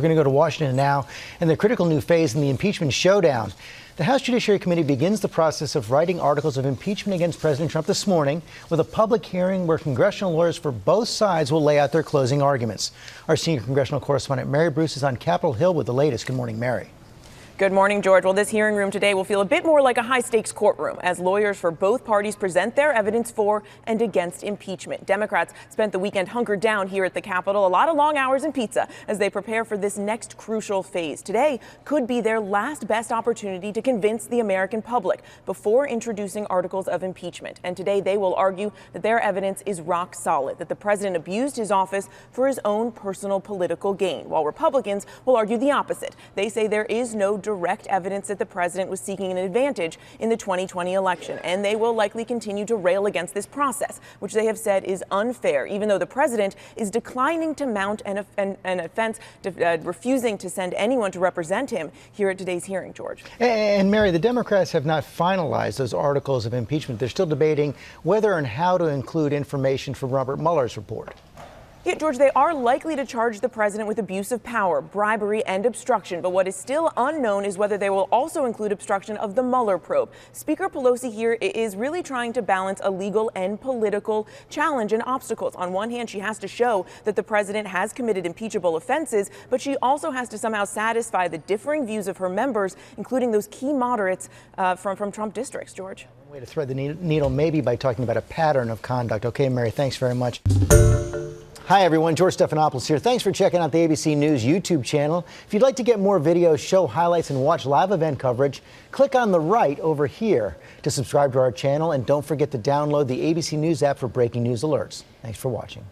We're going to go to Washington now and the critical new phase in the impeachment showdown. The House Judiciary Committee begins the process of writing articles of impeachment against President Trump this morning with a public hearing where congressional lawyers for both sides will lay out their closing arguments. Our senior congressional correspondent Mary Bruce is on Capitol Hill with the latest. Good morning, Mary. Good morning, George. Well, this hearing room today will feel a bit more like a high-stakes courtroom as lawyers for both parties present their evidence for and against impeachment. Democrats spent the weekend hunkered down here at the Capitol, a lot of long hours and pizza as they prepare for this next crucial phase. Today could be their last best opportunity to convince the American public before introducing articles of impeachment. And today they will argue that their evidence is rock solid, that the president abused his office for his own personal political gain, while Republicans will argue the opposite. They say there is no direct evidence that the president was seeking an advantage in the 2020 election, and they will likely continue to rail against this process, which they have said is unfair, even though the president is declining to mount an offense, refusing to send anyone to represent him here at today's hearing, George. And Mary, the Democrats have not finalized those articles of impeachment. They're still debating whether and how to include information from Robert Mueller's report. Yeah, George, they are likely to charge the president with abuse of power, bribery, and obstruction. But what is still unknown is whether they will also include obstruction of the Mueller probe. Speaker Pelosi here is really trying to balance a legal and political challenge and obstacles. On one hand, she has to show that the president has committed impeachable offenses, but she also has to somehow satisfy the differing views of her members, including those key moderates from Trump districts, George. One way to thread the needle maybe by talking about a pattern of conduct. Okay, Mary, thanks very much. Hi, everyone. George Stephanopoulos here. Thanks for checking out the ABC News YouTube channel. If you'd like to get more videos, show highlights, and watch live event coverage, click on the right over here to subscribe to our channel. And don't forget to download the ABC News app for breaking news alerts. Thanks for watching.